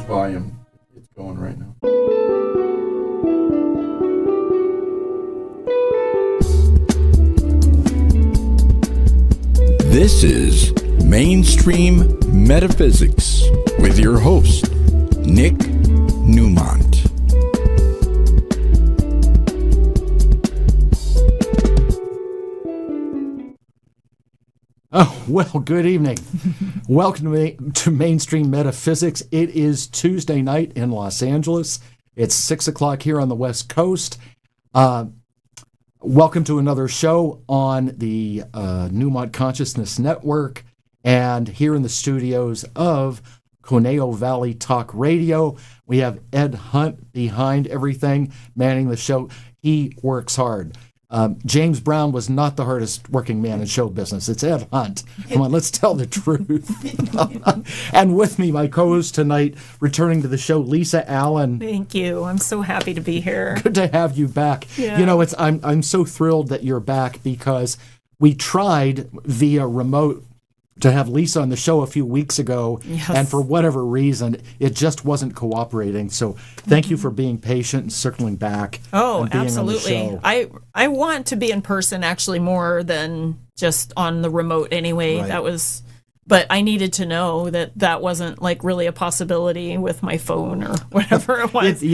volume it's going right now? This is Mainstream Metaphysics with your host, Nick Newmont. Oh, well, good evening. Welcome to Mainstream Metaphysics. It is Tuesday night in Los Angeles. It's 6 o'clock here on the West Coast. Welcome to another show on the Newmont Consciousness Network and here in the studios of Conejo Valley Talk Radio. We have Ed Hunt behind everything, manning the show. He works hard. James Brown was not the hardest working man in show business. It's Ed Hunt. Come on, let's tell the truth. And with me, my co-host tonight, returning to the show, Lisa Allen. Thank you. I'm so happy to be here. Good to have you back. Yeah. You know, I'm so thrilled that you're back because we tried via remote to have Lisa on the show a few weeks ago, Yes. and for whatever reason, it just wasn't cooperating. So thank you for being patient and circling back. Oh, and being absolutely. On the show. I want to be in person actually more than just on the remote anyway. Right. But I needed to know that wasn't like really a possibility with my phone or whatever it was,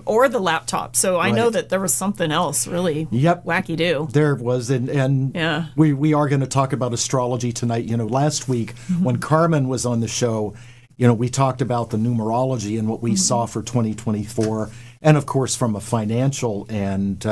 or the laptop. So I know that there was something else really wacky do. There was, and Yeah. we are going to talk about astrology tonight. You know, last week when Carmen was on the show, you know, we talked about the numerology and what we saw for 2024, and of course from a financial and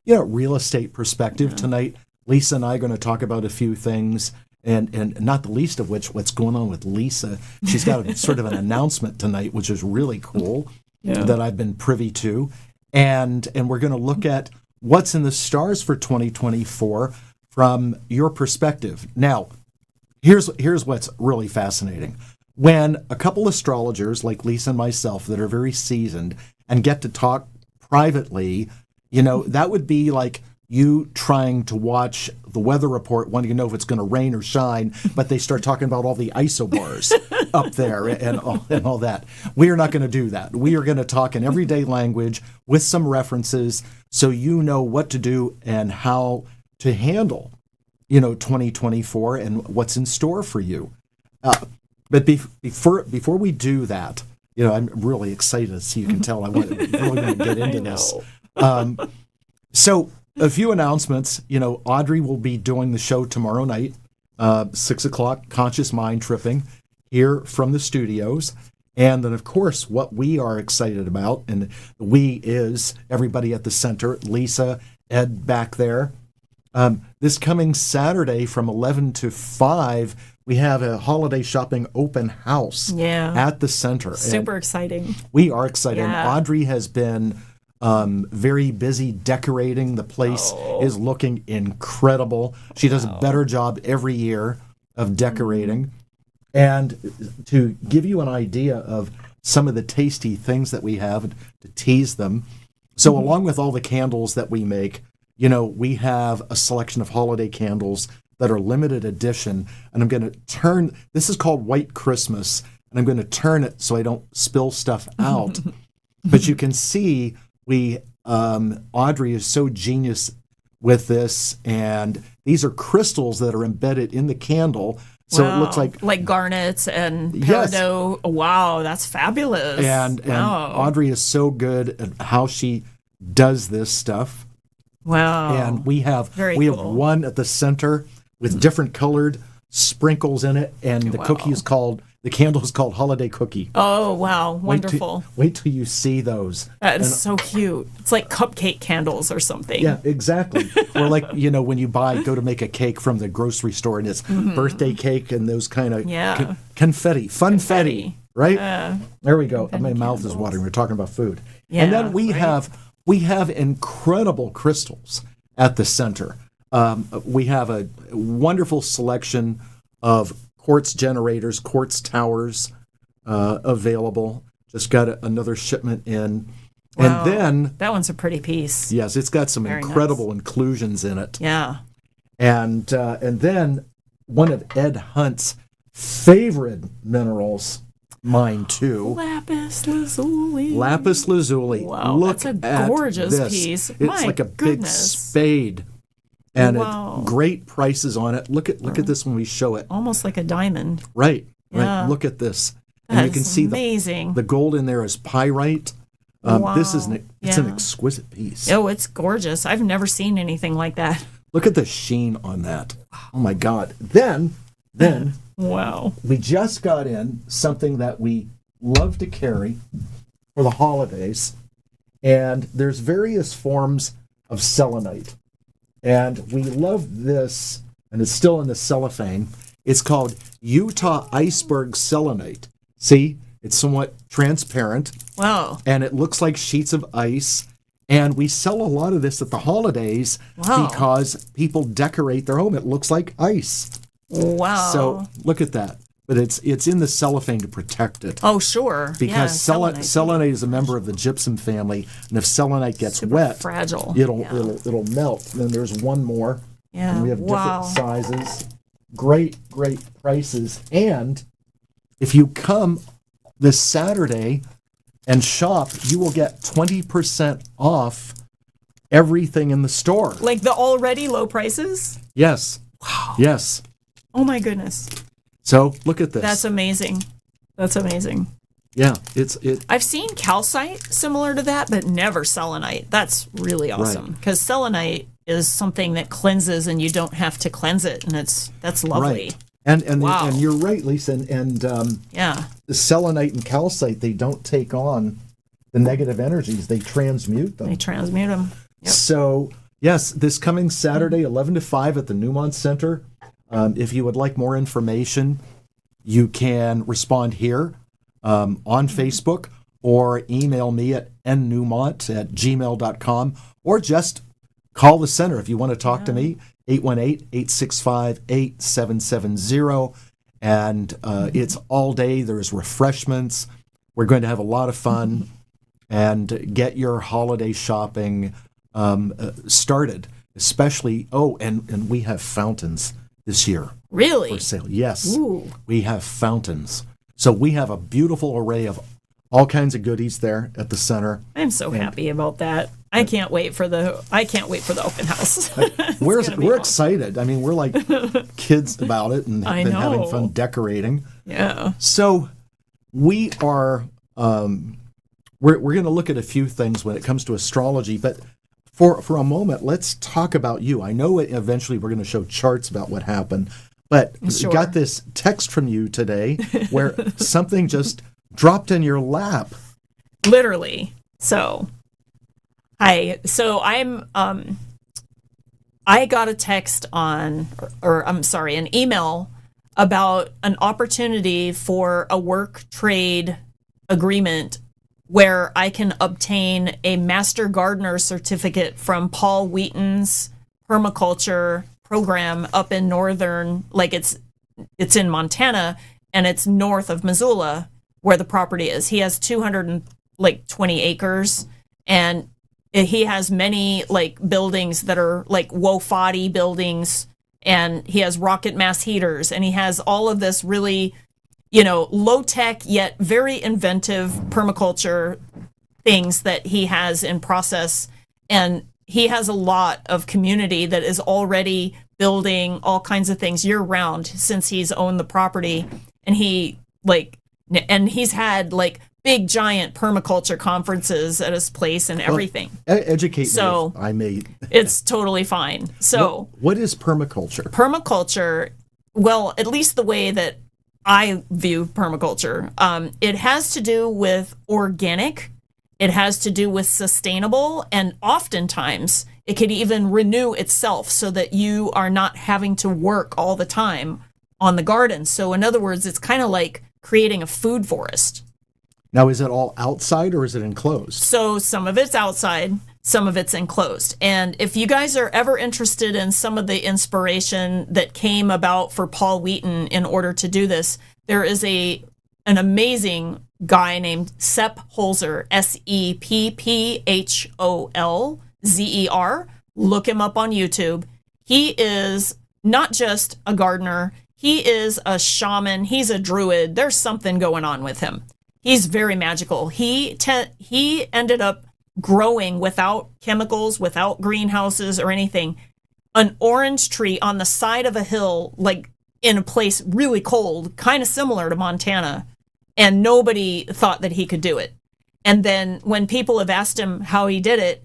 real estate perspective. Tonight, Lisa and I are going to talk about a few things. And not the least of which, what's going on with Lisa. She's got a sort of an announcement tonight, which is really cool, that I've been privy to. And we're going to look at what's in the stars for 2024 from your perspective. Now, here's what's really fascinating. When a couple astrologers like Lisa and myself that are very seasoned and get to talk privately, you know, that would be like you trying to watch the weather report, wanting to know if it's going to rain or shine, but they start talking about all the isobars up there and all that. We are not going to do that. We are going to talk in everyday language with some references so you know what to do and how to handle, 2024 and what's in store for you. But before we do that, I'm really excited, so you can tell I really want to get into this. So a few announcements. Audrey will be doing the show tomorrow night, 6 o'clock, Conscious Mind Tripping, here from the studios. And then, of course, what we are excited about, and we is everybody at the center, Lisa, Ed back there. This coming Saturday from 11 to 5, we have a holiday shopping open house at the center. Super exciting. We are excited. Yeah. And Audrey has been very busy decorating. The place is looking incredible. She does a better job every year of decorating. And to give you an idea of some of the tasty things that we have, to tease them. So along with all the candles that we make, we have a selection of holiday candles that are limited edition. And I'm going to turn, this is called White Christmas, and I'm going to turn it so I don't spill stuff out. But you can see Audrey is so genius with this, and these are crystals that are embedded in the candle. So it looks like garnets and peridot. Yes. Wow, that's fabulous. And Audrey is so good at how she does this stuff. Wow. And we have Very have cool. one at the center with different colored sprinkles in it, and the candle is called Holiday Cookie. Oh, wow. Wonderful. Wait till you see those. That is so cute. It's like cupcake candles or something. Yeah, exactly. Or like, when you go to make a cake from the grocery store and it's birthday cake and those kind of confetti, funfetti, right? There we go. My mouth is watering. We're talking about food. Yeah, and then we have incredible crystals at the center. We have a wonderful selection of quartz generators, quartz towers available. Just got another shipment in. Wow. And then that one's a pretty piece. Yes, it's got some Very incredible nice. inclusions in it. Yeah. And then one of Ed Hunt's favorite minerals mine too. Lapis lazuli. Lapis lazuli. Wow, Look that's a at gorgeous this. piece. It's My like a big goodness. spade. And Wow. great prices on it. Look at this when we show it. Almost like a diamond. Right. Yeah. Look at this. That And you can is see amazing. the gold in there is pyrite. Wow. This is it's an Yeah. exquisite piece. Oh, it's gorgeous. I've never seen anything like that. Look at the sheen on that. Oh my God. Then Wow. we just got in something that we love to carry for the holidays. And there's various forms of selenite. And we love this, and it's still in the cellophane. It's called Utah Iceberg Selenite. See, it's somewhat transparent, Wow. and it looks like sheets of ice. And we sell a lot of this at the holidays Wow. because people decorate their home. It looks like ice. Wow. So look at that. But it's in the cellophane to protect it. Oh, sure. Because selenite. selenite is a member of the gypsum family, and if selenite gets Super wet, fragile. it'll melt. And then there's one more. Yeah. And we have Wow. different sizes. Great prices. And if you come this Saturday and shop, you will get 20% off everything in the store. Like the already low prices? Yes. Wow. Yes. Oh my goodness. So look at this. That's amazing. That's amazing. Yeah. I've seen calcite similar to that, but never selenite. That's really awesome because selenite is something that cleanses and you don't have to cleanse it, and that's lovely. Right. And Wow. and you're right, Lisa. And Yeah. the selenite and calcite, they don't take on the negative energies; they transmute them. They transmute them. Yep. So yes, this coming Saturday, 11 to 5 at the Newmont Center. If you would like more information, you can respond here on Facebook or email me at nnewmont@gmail.com, or just call the center if you want to talk to me, 818-865-8770. And it's all day. There's refreshments. We're going to have a lot of fun and get your holiday shopping started, especially, and we have fountains this year Really? for sale. Yes, Ooh. we have fountains. So we have a beautiful array of all kinds of goodies there at the center. I'm so happy about that. I can't wait for the open house. We're awesome. excited. I mean, we're like kids about it and I been having know. fun decorating. Yeah. So we are we're going to look at a few things when it comes to astrology, but for a moment, let's talk about you. I know eventually we're going to show charts about what happened, but Sure. we got this text from you today where something just dropped in your lap. Literally. I got a text an email about an opportunity for a work trade agreement where I can obtain a Master Gardener certificate from Paul Wheaton's permaculture program up in northern, like it's in Montana, and it's north of Missoula where the property is. He has 220 acres, and he has many like buildings that are like WOFADI buildings, and he has rocket mass heaters, and he has all of this really, low tech yet very inventive permaculture things that he has in process. And he has a lot of community that is already building all kinds of things year round since he's owned the property. And he's had like big giant permaculture conferences at his place and everything. Educate So, me if I may. It's totally fine. So what is permaculture? Permaculture, well, at least the way that I view permaculture, it has to do with organic, it has to do with sustainable, and oftentimes it could even renew itself so that you are not having to work all the time on the garden. So in other words, it's kind of like creating a food forest. Now, is it all outside or is it enclosed? So some of it's outside, some of it's enclosed. And if you guys are ever interested in some of the inspiration that came about for Paul Wheaton in order to do this, there is an amazing guy named Sepp Holzer, Seppholzer. Look him up on YouTube. He is not just a gardener. he is a shaman. He's a druid. There's something going on with him. He's very magical. He ended up growing without chemicals, without greenhouses or anything, an orange tree on the side of a hill, like in a place really cold, kind of similar to Montana. And nobody thought that he could do it. And then when people have asked him how he did it,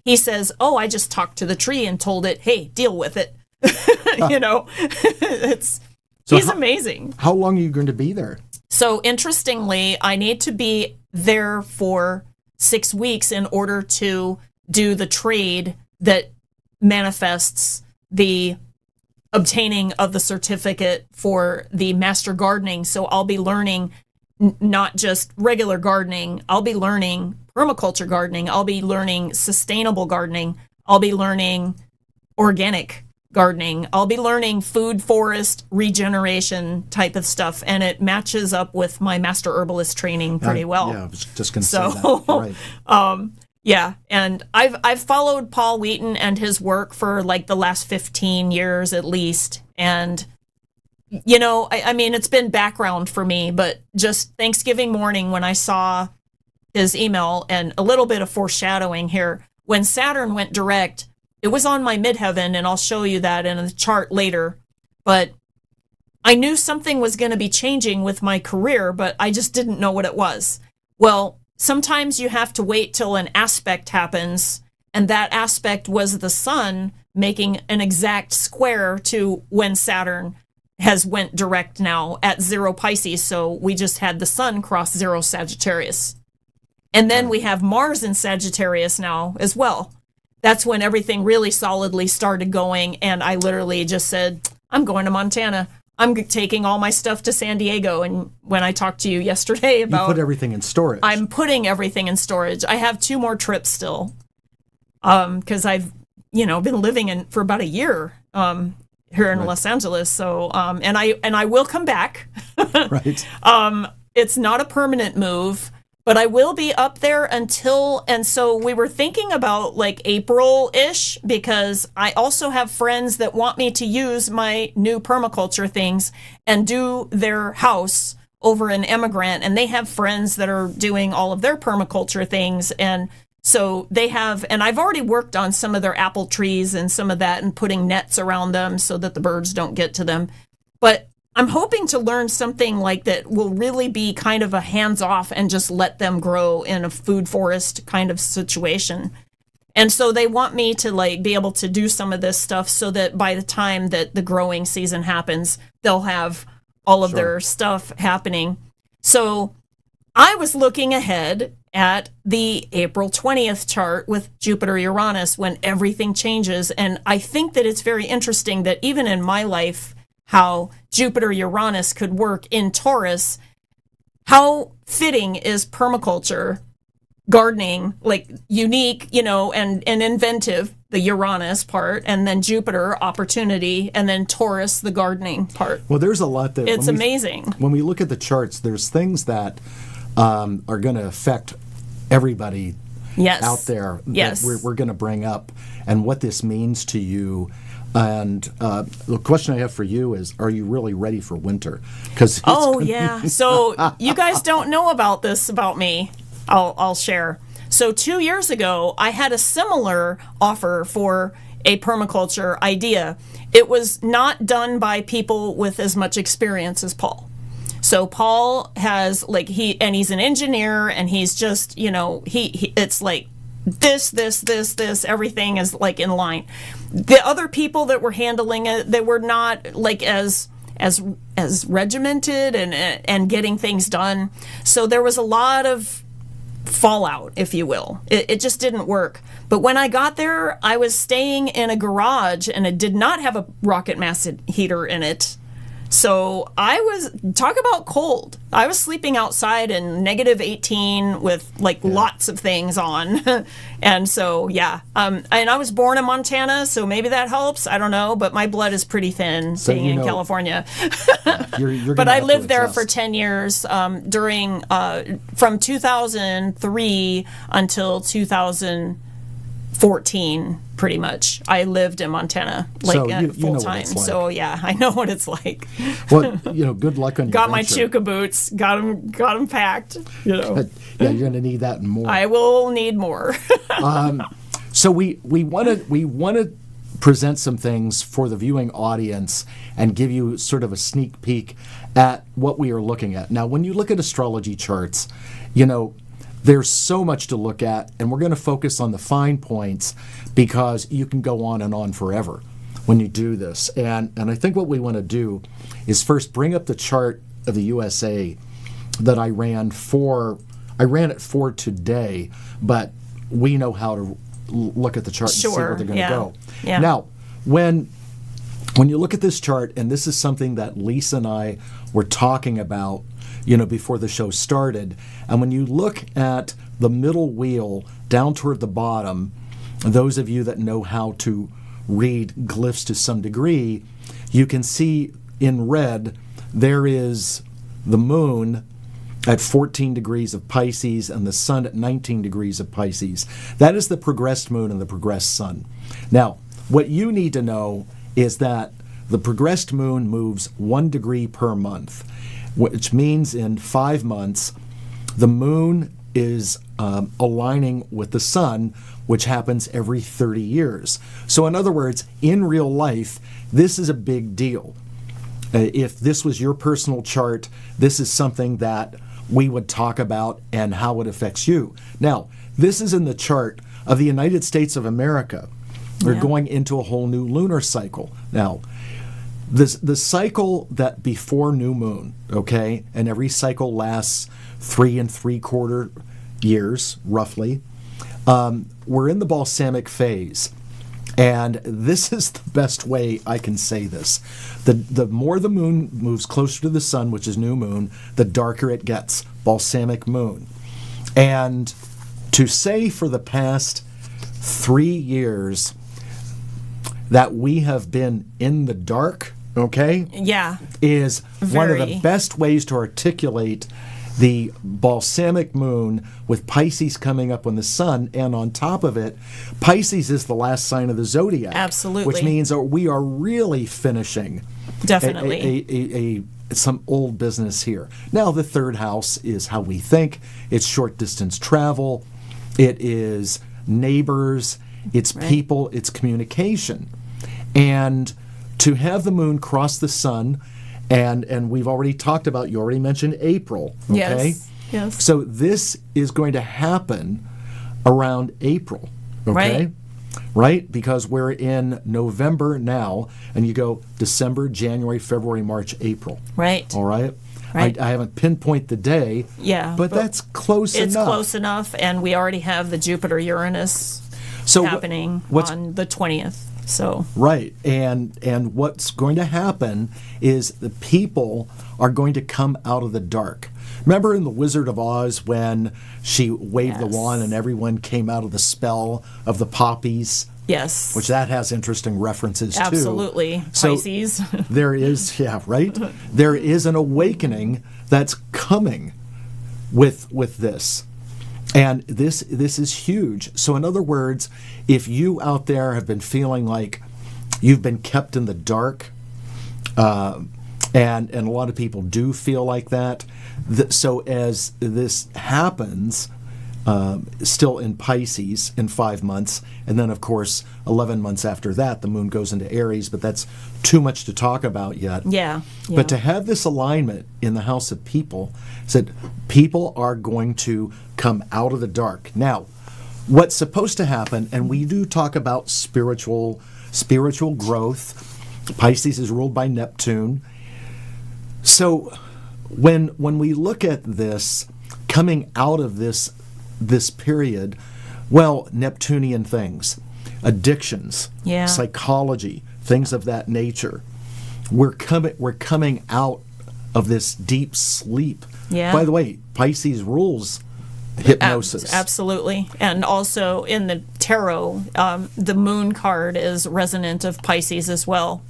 he says, "Oh, I just talked to the tree and told it, hey, deal with it." He's amazing. How long are you going to be there? So interestingly, I need to be there for 6 weeks in order to do the trade that manifests the obtaining of the certificate for the master gardening. So I'll be learning not just regular gardening. I'll be learning permaculture gardening. I'll be learning sustainable gardening. I'll be learning organic gardening. I'll be learning food forest regeneration type of stuff. And it matches up with my master herbalist training pretty well. Yeah, I was just going to say that. Right. Yeah, and I've followed Paul Wheaton and his work for like the last 15 years at least. And, I mean, it's been background for me, but just Thanksgiving morning when I saw his email, and a little bit of foreshadowing here, when Saturn went direct, it was on my midheaven, and I'll show you that in the chart later. But I knew something was going to be changing with my career, but I just didn't know what it was. Well, sometimes you have to wait till an aspect happens, and that aspect was the sun making an exact square to when Saturn has went direct now at 0 Pisces. So we just had the sun cross 0 Sagittarius. And then we have Mars in Sagittarius now as well. That's when everything really solidly started going, and I literally just said, I'm going to Montana. I'm taking all my stuff to San Diego. And when I talked to you yesterday about... You put everything in storage. I'm putting everything in storage. I have 2 more trips still, because I've, been living for about a year here in Los Angeles. So, and I will come back. Right. It's not a permanent move, but I will be up there until, and so we were thinking about like April-ish, because I also have friends that want me to use my new permaculture things and do their house over in Emigrant, and they have friends that are doing all of their permaculture things, and so they have, and I've already worked on some of their apple trees and some of that and putting nets around them so that the birds don't get to them. But I'm hoping to learn something like that will really be kind of a hands-off and just let them grow in a food forest kind of situation. And so they want me to like be able to do some of this stuff so that by the time that the growing season happens, they'll have all of their stuff happening. So I was looking ahead at the April 20th chart with Jupiter-Uranus when everything changes. And I think that it's very interesting that even in my life, how Jupiter-Uranus could work in Taurus, how fitting is permaculture, gardening, like unique, and inventive, the Uranus part, and then Jupiter, opportunity, and then Taurus, the gardening part. Well, there's a lot that... It's amazing. When we look at the charts, there's things that are going to affect everybody out there that we're going to bring up, and what this means to you. And the question I have for you is, are you really ready for winter? Yeah. So you guys don't know about this about me. I'll share. So 2 years ago, I had a similar offer for a permaculture idea. It was not done by people with as much experience as Paul. So Paul has he's an engineer, and he's just, he it's like this, everything is like in line. The other people that were handling it, they were not like as regimented and getting things done. So there was a lot of fallout, if you will. It just didn't work. But when I got there, I was staying in a garage, and it did not have a rocket mass heater in it. So talk about cold. I was sleeping outside in -18 with lots of things on. And so, and I was born in Montana, so maybe that helps. I don't know, but my blood is pretty thin being in California. You're but I lived there for 10 years during, from 2003 until 2000. 14 pretty much. I lived in Montana So you know full what time. it's like. So yeah, I know what it's like. Well, good luck on your Got my venture. Chuka boots, got them packed, But, yeah, you're going to need that and more. I will need more. So we want to present some things for the viewing audience and give you sort of a sneak peek at what we are looking at. Now, when you look at astrology charts, there's so much to look at, and we're going to focus on the fine points because you can go on and on forever when you do this. And I think what we want to do is first bring up the chart of the USA that I ran it for today, but we know how to look at the chart and see where they're going to go. Yeah. Now, when you look at this chart, and this is something that Lisa and I were talking about, before the show started, and when you look at the middle wheel down toward the bottom, those of you that know how to read glyphs to some degree, you can see in red there is the moon at 14 degrees of Pisces and the sun at 19 degrees of Pisces. That is the progressed moon and the progressed sun. Now, what you need to know is that the progressed moon moves 1 degree per month, which means in 5 months, the moon is aligning with the sun, which happens every 30 years. So in other words, in real life, this is a big deal. If this was your personal chart, this is something that we would talk about and how it affects you. Now, this is in the chart of the United States of America. We're going into a whole new lunar cycle. Now, the cycle that before new moon, okay, and every cycle lasts 3 3/4 years, roughly, we're in the balsamic phase. And this is the best way I can say this. The more the moon moves closer to the sun, which is new moon, the darker it gets, balsamic moon. And to say for the past 3 years that we have been in the dark, okay, Yeah. is one of the Very. best ways to articulate the balsamic moon with Pisces coming up on the sun, and on top of it, Pisces is the last sign of the zodiac. Absolutely. Which means we are really finishing Definitely. some old business here. Now, the third house is how we think. It's short distance travel. It is neighbors. It's people. It's communication. And to have the moon cross the sun, and we've already talked about, you already mentioned April, okay? Yes. So this is going to happen around April, okay? Right? Because we're in November now, and you go December, January, February, March, April. Right. All right? Right. I haven't pinpointed the day, Yeah. but that's close It's enough. close enough, and we already have the Jupiter-Uranus So happening on the 20th. So Right. And what's going to happen is the people are going to come out of the dark. Remember in The Wizard of Oz when she waved the Yes. wand and everyone came out of the spell of the poppies? yes, Which that has interesting references too. absolutely So Pisces. there is, right? There is an awakening that's coming with this. And this is huge. So in other words, if you out there have been feeling like you've been kept in the dark, and a lot of people do feel like that, so as this happens, still in Pisces in 5 months, and then of course 11 months after that the moon goes into Aries, but that's too much to talk about yet. Yeah. But to have this alignment in the house of people, said people are going to come out of the dark. Now, what's supposed to happen, and we do talk about spiritual growth. Pisces is ruled by Neptune. So when we look at this coming out of this period, well, Neptunian things, addictions, Yeah. psychology, things of that nature. We're coming out of this deep sleep. Yeah. By the way, Pisces rules hypnosis. Absolutely. And also in the tarot, the moon card is resonant of Pisces as well,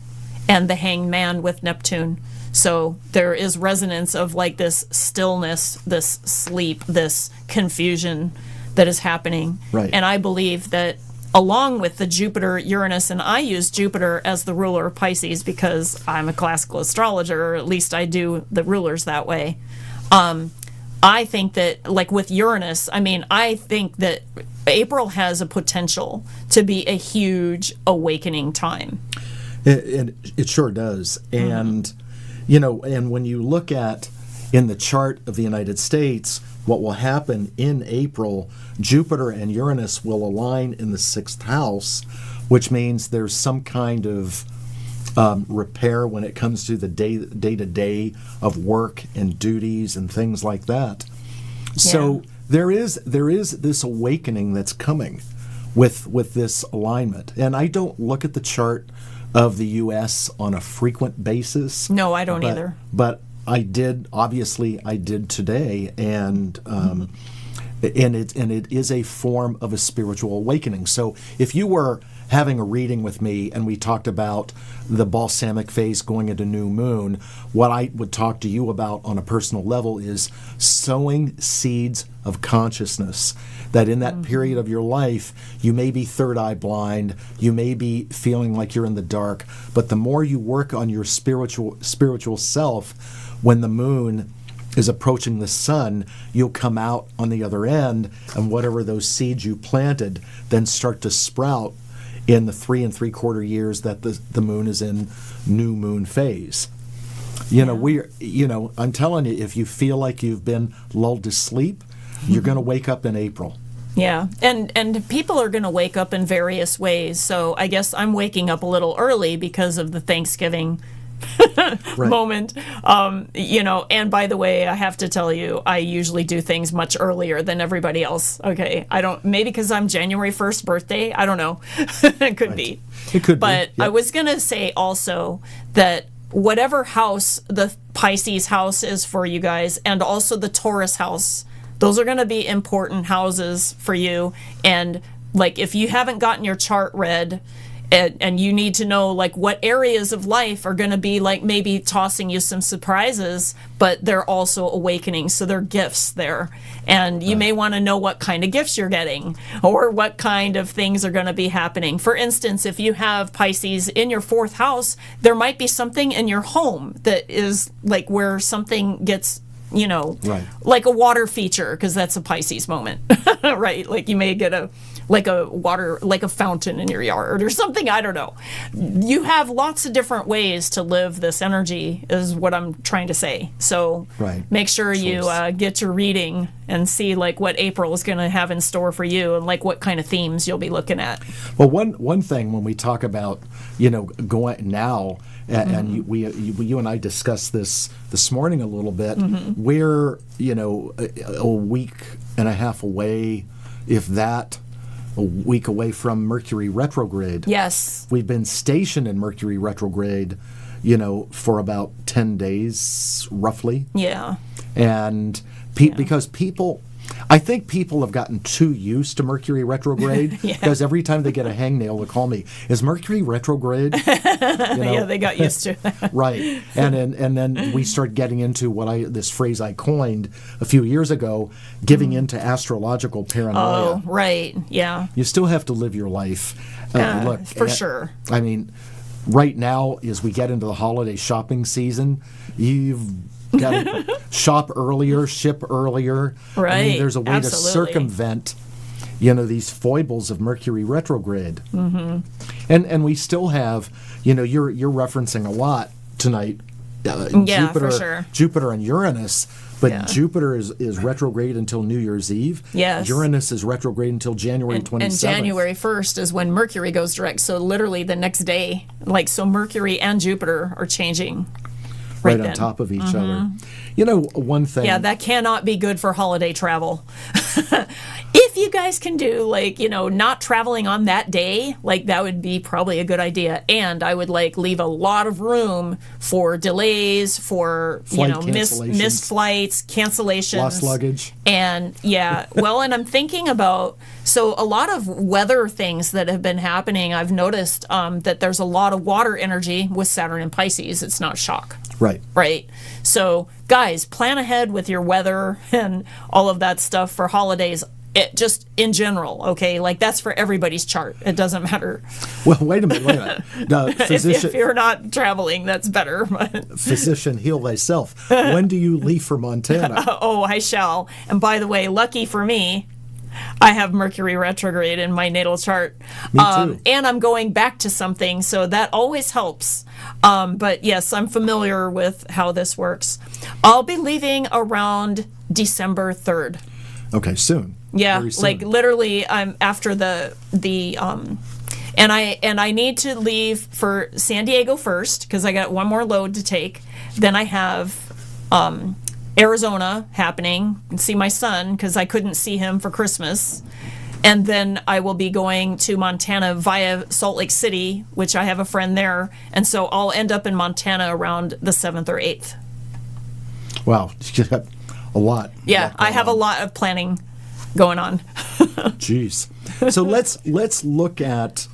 and the hanged man with Neptune. So there is resonance of like this stillness, this sleep, this confusion that is happening. Right. And I believe that along with the Jupiter, Uranus, and I use Jupiter as the ruler of Pisces because I'm a classical astrologer, or at least I do the rulers that way. I think that, like with Uranus, I think that April has a potential to be a huge awakening time. It sure does. And, and when you look at in the chart of the United States, what will happen in April, Jupiter and Uranus will align in the 6th house, which means there's some kind of repair when it comes to the day-to-day of work and duties and things like that. So there is this awakening that's coming with this alignment. And I don't look at the chart of the U.S. on a frequent basis. No, I don't either. But I did today, and it is a form of a spiritual awakening. So if you were having a reading with me and we talked about the balsamic phase going into new moon, what I would talk to you about on a personal level is sowing seeds of consciousness. That in that period of your life, you may be third eye blind, you may be feeling like you're in the dark, but the more you work on your spiritual self, when the moon is approaching the sun, you'll come out on the other end, and whatever those seeds you planted then start to sprout in the 3 3/4 years that the moon is in new moon phase. I'm telling you, if you feel like you've been lulled to sleep, you're going to wake up in April. Yeah, and people are going to wake up in various ways. So I guess I'm waking up a little early because of the Thanksgiving moment. And by the way, I have to tell you, I usually do things much earlier than everybody else. Okay, maybe because I'm January 1st birthday. I don't know. It could be. It could be. But I was going to say also that whatever house the Pisces house is for you guys, and also the Taurus house, those are going to be important houses for you. And like, if you haven't gotten your chart read, and you need to know like what areas of life are going to be like maybe tossing you some surprises, but they're also awakening, so they're gifts there. And you may want to know what kind of gifts you're getting or what kind of things are going to be happening. For instance, if you have Pisces in your 4th house, there might be something in your home that is like where something gets, like a water feature, because that's a Pisces moment, right? Like you may get a fountain in your yard or something. I don't know. You have lots of different ways to live this energy, is what I'm trying to say. So make sure you get your reading and see like what April is going to have in store for you, and like what kind of themes you'll be looking at. Well, one thing when we talk about going now, and you and I discussed this morning a little bit. We're a week and a half away, if that. A week away from Mercury retrograde. Yes. We've been stationed in Mercury retrograde, for about 10 days, roughly. Yeah. And because I think people have gotten too used to Mercury retrograde, because every time they get a hangnail, they'll call me, is Mercury retrograde? Yeah, they got used to that. Right. And then we start getting into this phrase I coined a few years ago, giving into astrological paranoia. Oh, right. Yeah. You still have to live your life. Look, for sure. I mean, right now, as we get into the holiday shopping season, you've got to shop earlier, ship earlier. Right. I mean, there's a way Absolutely. to circumvent, these foibles of Mercury retrograde. And we still have, you're referencing a lot tonight. For sure. Jupiter and Uranus. But Jupiter is retrograde until New Year's Eve. Yes. Uranus is retrograde until January 27th. And January 1st is when Mercury goes direct. So literally the next day. So Mercury and Jupiter are changing. Right on top of each other. One thing. Yeah, that cannot be good for holiday travel. If you guys can do not traveling on that day, that would be probably a good idea. And I would leave a lot of room for delays, for missed flights, cancellations, lost luggage. And and I'm thinking about, so a lot of weather things that have been happening, I've noticed that there's a lot of water energy with Saturn and Pisces. It's not shock. Right. So guys, plan ahead with your weather and all of that stuff for holidays it just in general, okay? Like that's for everybody's chart. It doesn't matter. Well, wait a minute. The If you're not traveling, that's better. But physician, heal thyself. When do you leave for Montana? oh, I shall. And by the way, lucky for me, I have Mercury retrograde in my natal chart. Me too. And I'm going back to something, so that always helps. But yes, I'm familiar with how this works. I'll be leaving around December 3rd. Okay, soon. Yeah, Very soon. like literally, I'm after and I need to leave for San Diego first because I got one more load to take. Then I have Arizona happening and see my son because I couldn't see him for Christmas. And then I will be going to Montana via Salt Lake City, which I have a friend there. And so I'll end up in Montana around the 7th or 8th. Wow, you got a lot. Yeah, I have a lot of planning going on. Jeez. So let's look at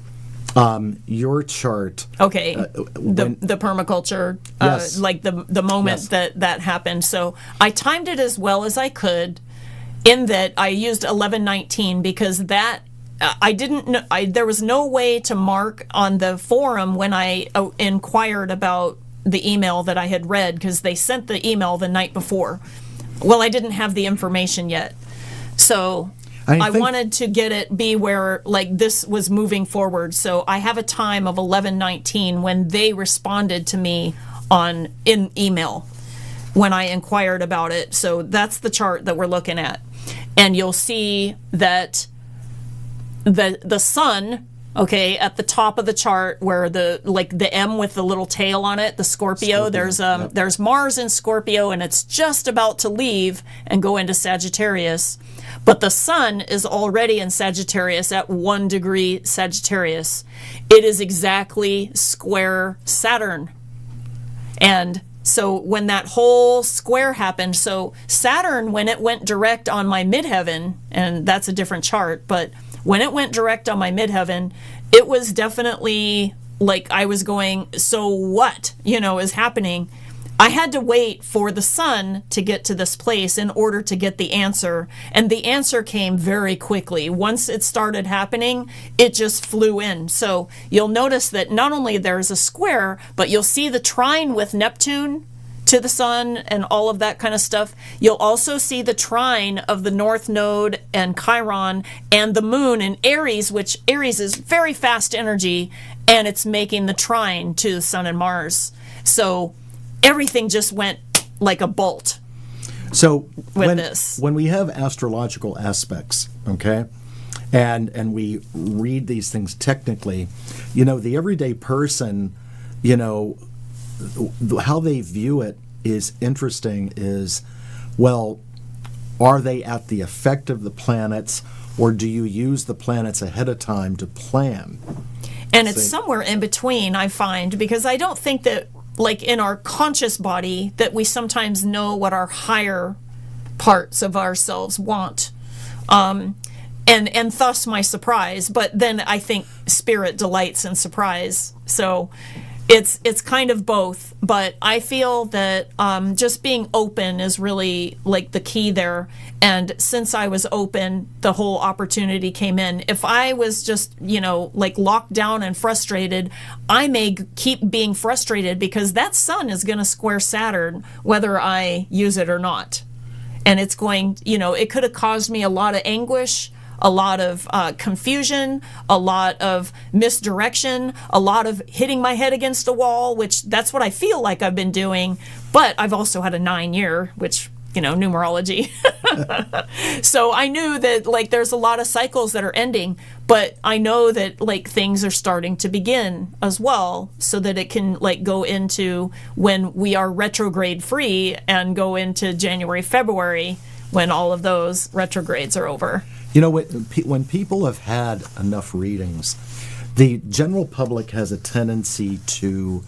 your chart. Okay, the permaculture, Yes. like the moment that happened. So I timed it as well as I could, in that I used 1119 because that I didn't know. There was no way to mark on the forum when I inquired about the email that I had read because they sent the email the night before. Well, I didn't have the information yet, so I wanted to get it be where like this was moving forward. So I have a time of 11:19 when they responded to me in email when I inquired about it. So that's the chart that we're looking at, and you'll see that the sun. Okay, at the top of the chart where the M with the little tail on it, the Scorpio, there's Mars in Scorpio and it's just about to leave and go into Sagittarius. But the sun is already in Sagittarius at 1 degree Sagittarius. It is exactly square Saturn. And so when that whole square happened, so Saturn, when it went direct on my midheaven, and that's a different chart, but when it went direct on my midheaven, it was definitely like I was going, so what, is happening? I had to wait for the sun to get to this place in order to get the answer. And the answer came very quickly. Once it started happening, it just flew in. So you'll notice that not only there's a square, but you'll see the trine with Neptune to the sun and all of that kind of stuff. You'll also see the trine of the North Node and Chiron and the moon in Aries, which Aries is very fast energy, and it's making the trine to the sun and Mars. So everything just went like a bolt. So this. When we have astrological aspects, okay, and we read these things technically, the everyday person, how they view it is interesting is, well, are they at the effect of the planets, or do you use the planets ahead of time to plan? And it's somewhere in between, I find, because I don't think that, like in our conscious body, that we sometimes know what our higher parts of ourselves want. And thus my surprise. But then I think spirit delights in surprise. So it's kind of both, but I feel that just being open is really like the key there. And since I was open, the whole opportunity came in. If I was just, like locked down and frustrated, I may keep being frustrated because that sun is going to square Saturn, whether I use it or not. And it's going, it could have caused me a lot of anguish, a lot of confusion, a lot of misdirection, a lot of hitting my head against a wall, which that's what I feel like I've been doing. But I've also had a 9-year, which, numerology. So I knew that like there's a lot of cycles that are ending, but I know that like things are starting to begin as well, so that it can like go into when we are retrograde free and go into January, February, when all of those retrogrades are over. When people have had enough readings, the general public has a tendency to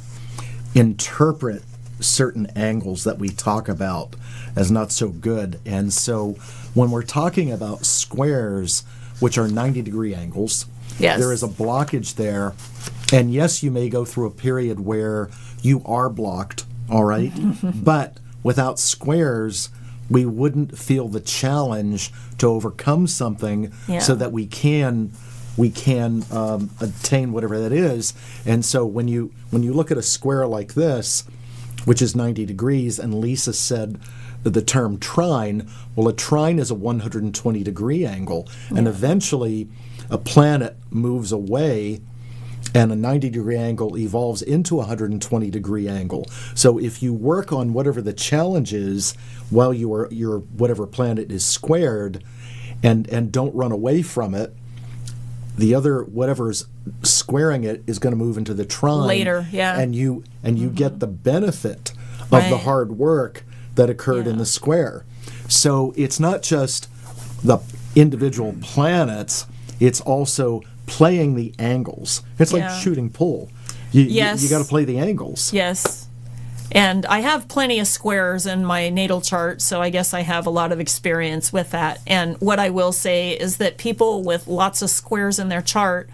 interpret certain angles that we talk about as not so good. And so when we're talking about squares, which are 90-degree angles, yes, there is a blockage there. And yes, you may go through a period where you are blocked, all right? But without squares, we wouldn't feel the challenge to overcome something so that we can attain whatever that is. And so when you look at a square like this, which is 90 degrees, and Lisa said the term trine, well, a trine is a 120 degree angle, and eventually a planet moves away and a 90 degree angle evolves into a 120 degree angle. So if you work on whatever the challenge is while your whatever planet is squared and don't run away from it, the other whatever's squaring it is going to move into the trine later, and you get the benefit of the hard work that occurred in the square. So it's not just the individual planets, it's also playing the angles. It's like shooting pool. You got to play the angles. Yes. And I have plenty of squares in my natal chart, so I guess I have a lot of experience with that. And what I will say is that people with lots of squares in their chart,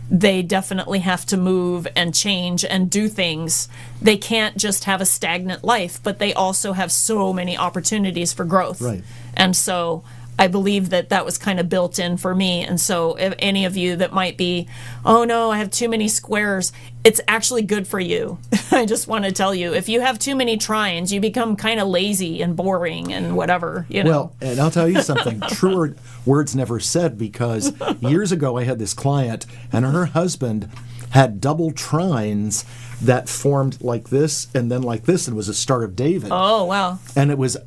they definitely have to move and change and do things. They can't just have a stagnant life, but they also have so many opportunities for growth. Right. And so I believe that was kind of built in for me. And so if any of you that might be, oh no, I have too many squares, it's actually good for you. I just want to tell you, if you have too many trines, you become kind of lazy and boring and whatever, you know. Well, and I'll tell you something, truer words never said, because years ago I had this client and her husband had double trines that formed like this and then like this, and was a Star of David. Oh, wow. And it was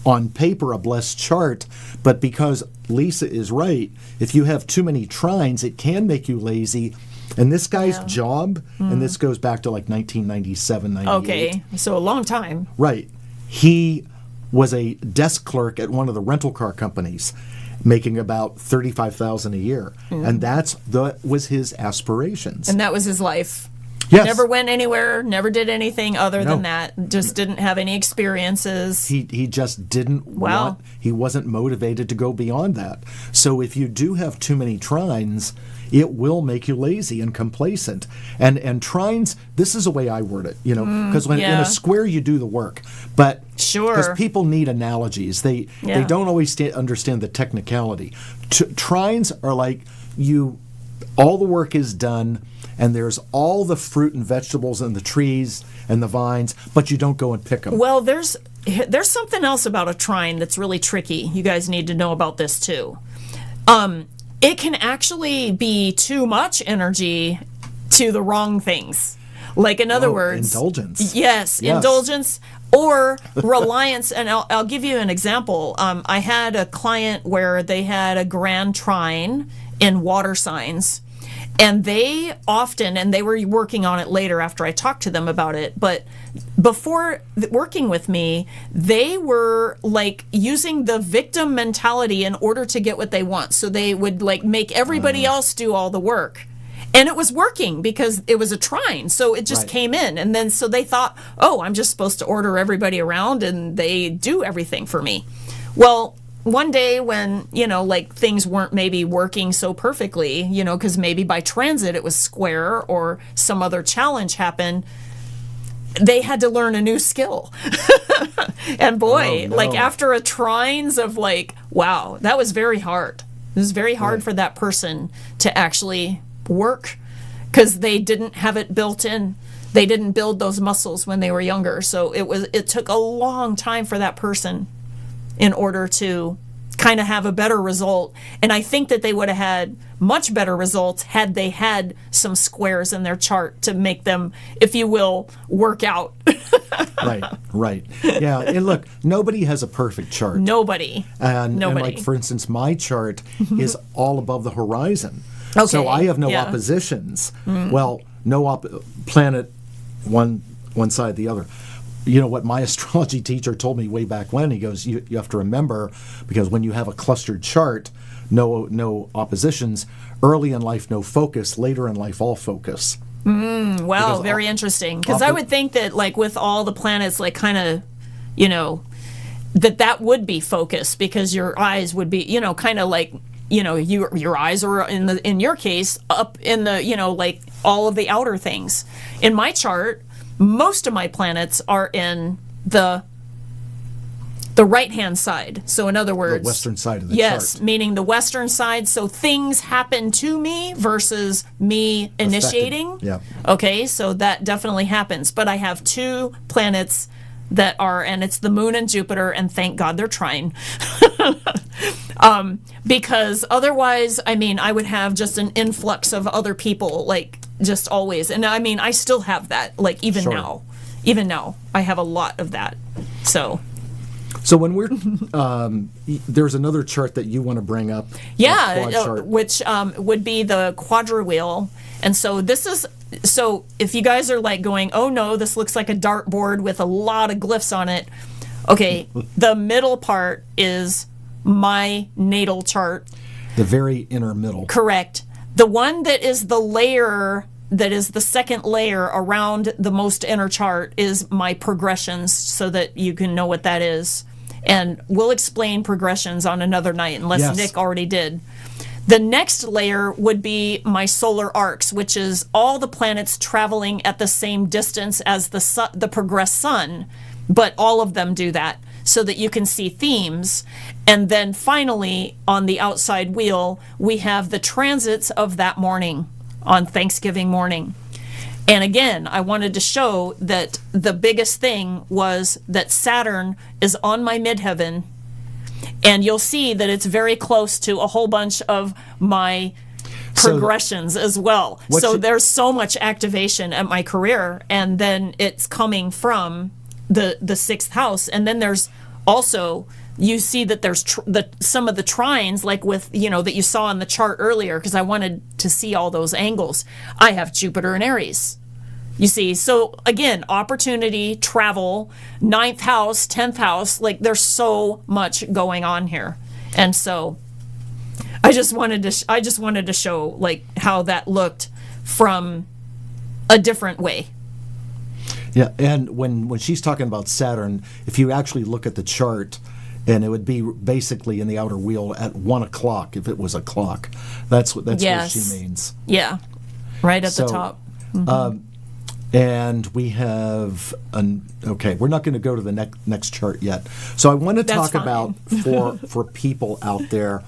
on paper, a blessed chart, but because Lisa is right, if you have too many trines, it can make you lazy. And this guy's job, and this goes back to like 1997, 98. Okay, so a long time. Right. He was a desk clerk at one of the rental car companies, making about $35,000 a year. And that was his aspirations. And that was his life. Yes. Never went anywhere, never did anything other than that. Just didn't have any experiences. He just didn't want, he wasn't motivated to go beyond that. So if you do have too many trines, it will make you lazy and complacent. And trines, this is the way I word it, you know, because in a square you do the work. But because people need analogies. They don't always understand the technicality. Trines are like all the work is done, and there's all the fruit and vegetables and the trees and the vines, but you don't go and pick them. Well, there's something else about a trine that's really tricky. You guys need to know about this too. It can actually be too much energy to the wrong things. Like, in other words, indulgence. Yes, indulgence or reliance. And I'll give you an example. I had a client where they had a grand trine in water signs. And they often, and they were working on it later after I talked to them about it, but before working with me, they were like using the victim mentality in order to get what they want. So they would like make everybody else do all the work. And it was working because it was a trine. So it just came in. And then so they thought, oh, I'm just supposed to order everybody around and they do everything for me. Well, one day when, you know, like things weren't maybe working so perfectly, you know, because maybe by transit it was square or some other challenge happened, they had to learn a new skill. And boy, like after a trines of like, wow, that was very hard. It was very hard for that person to actually work because they didn't have it built in. They didn't build those muscles when they were younger. So it took a long time for that person in order to kind of have a better result. And I think that they would have had much better results had they had some squares in their chart to make them, if you will, work out. Right. Yeah, and look, nobody has a perfect chart. Nobody. And like, for instance, my chart is all above the horizon. Okay. So I have no oppositions. Well, no planet one side the other. You know what my astrology teacher told me way back when? He goes, you have to remember, because when you have a clustered chart, no oppositions, early in life, no focus, later in life, all focus. Wow, very interesting. Because I would think that, like, with all the planets, like, kind of, you know, that would be focus, because your eyes would be, you know, kind of like, you know, your eyes are in your case up in the, you know, like all of the outer things. In my chart, most of my planets are in the the right-hand side. So in other words, The western side of the yes, chart. meaning the western side. So things happen to me versus me initiating. Yeah. Okay, so that definitely happens. But I have 2 planets that are, and it's the moon and Jupiter, and thank God they're trine. Because otherwise, I mean, I would have just an influx of other people, like just always. And I mean, I still have that, like even Sure. now. Even now, I have a lot of that. So when we're there's another chart that you want to bring up. yeah, a quad chart. which would be the quadriwheel. And so this is, so if you guys are like going, oh no, this looks like a dartboard with a lot of glyphs on it. Okay, the middle part is my natal chart. The very inner middle. Correct. The one that is the layer, that is the second layer around the most inner chart, is my progressions, so that you can know what that is. And we'll explain progressions on another night, unless Yes. Nick already did. The next layer would be my solar arcs, which is all the planets traveling at the same distance as the progressed sun, but all of them do that, so that you can see themes. And then finally, on the outside wheel, we have the transits of that morning, on Thanksgiving morning. And again, I wanted to show that the biggest thing was that Saturn is on my midheaven, and you'll see that it's very close to a whole bunch of my progressions as well. So there's so much activation at my career, and then it's coming from the 6th house. And then there's also, you see that there's some of the trines, like with, that you saw in the chart earlier, because I wanted to see all those angles. I have Jupiter in Aries. You see, so again, opportunity, travel, 9th house, 10th house, like there's so much going on here. And so I just wanted to show like how that looked from a different way. Yeah, and when she's talking about Saturn, if you actually look at the chart, and it would be basically in the outer wheel at 1 o'clock if it was a clock. That's Yes. what she means. Yeah, right at the top. And we have okay, we're not going to go to the next chart yet. So I want to That's talk fine. about for people out there,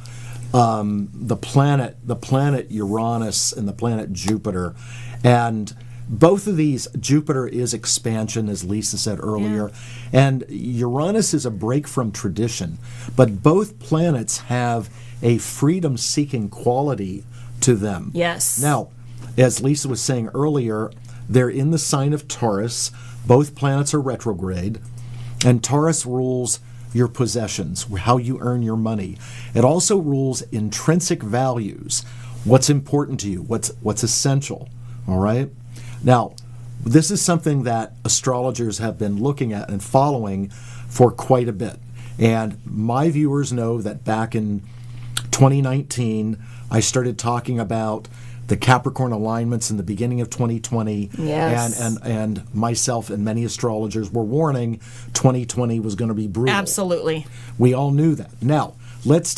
the planet Uranus and the planet Jupiter, and both of these, Jupiter is expansion, as Lisa said earlier, and Uranus is a break from tradition. But both planets have a freedom-seeking quality to them. Yes. Now, as Lisa was saying earlier, they're in the sign of Taurus. Both planets are retrograde, and Taurus rules your possessions, how you earn your money. It also rules intrinsic values, what's important to you, what's essential, all right? Now, this is something that astrologers have been looking at and following for quite a bit. And my viewers know that back in 2019, I started talking about the Capricorn alignments in the beginning of 2020. Yes. And myself and many astrologers were warning 2020 was going to be brutal. Absolutely. We all knew that. Now, let's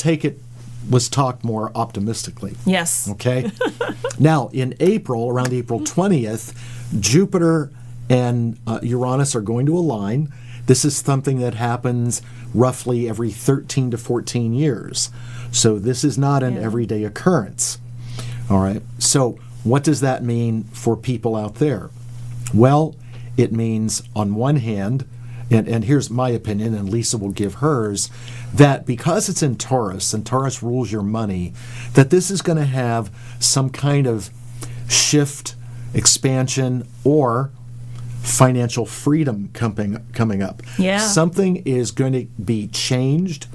talk more optimistically. Yes. Okay? Now, in April, around April 20th, Jupiter and Uranus are going to align. This is something that happens roughly every 13 to 14 years. So this is not an everyday occurrence. All right? So what does that mean for people out there? Well, it means, on one hand, and here's my opinion, and Lisa will give hers, that because it's in Taurus, and Taurus rules your money, that this is going to have some kind of shift, expansion, or financial freedom coming up. Yeah. Something is going to be changed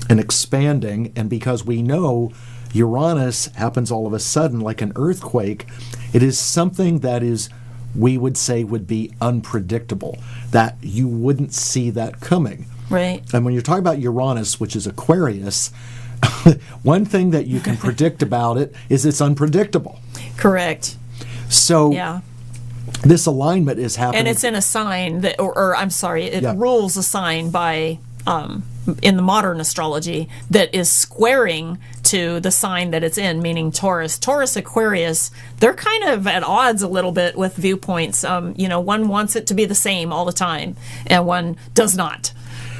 and expanding, and because we know Uranus happens all of a sudden like an earthquake, it is something that is, we would say, would be unpredictable, that you wouldn't see that coming. Right. And when you're talking about Uranus, which is Aquarius, one thing that you can predict about it is it's unpredictable. Correct. So Yeah. this alignment is happening. And it's in a sign that, or I'm sorry, it Yeah. rules a sign by, in the modern astrology, that is squaring to the sign that it's in, meaning Taurus. Taurus, Aquarius, they're kind of at odds a little bit with viewpoints. One wants it to be the same all the time, and one does not.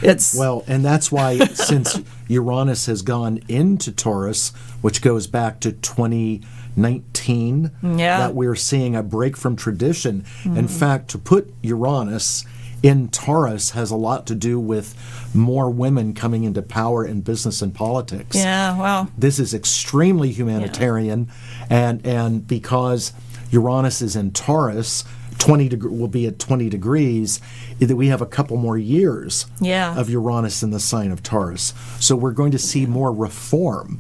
It's Well, and that's why since Uranus has gone into Taurus, which goes back to 2019, that we're seeing a break from tradition. In fact, to put Uranus in Taurus has a lot to do with more women coming into power in business and politics. yeah, well, This is extremely humanitarian, and because Uranus is in Taurus, will be at 20 degrees, that we have a couple more years of Uranus in the sign of Taurus. So we're going to see more reform.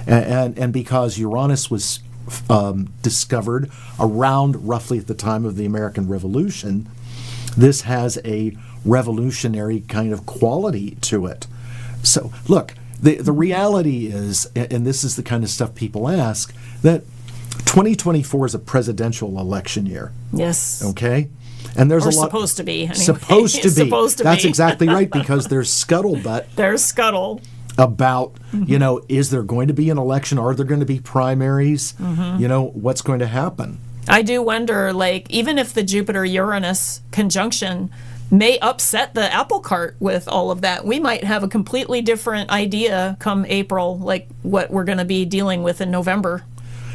And because Uranus was discovered around roughly at the time of the American Revolution, this has a revolutionary kind of quality to it. So look, the reality is, and this is the kind of stuff people ask, that 2024 is a presidential election year. yes. Okay? And there's Or a lot supposed to be. Anyway. supposed to be. Supposed to That's be. exactly right, because there's scuttlebutt There's scuttle. about, is there going to be an election? Are there going to be primaries? What's going to happen? I do wonder, like, even if the Jupiter-Uranus conjunction may upset the apple cart with all of that, we might have a completely different idea come April, like what we're going to be dealing with in November.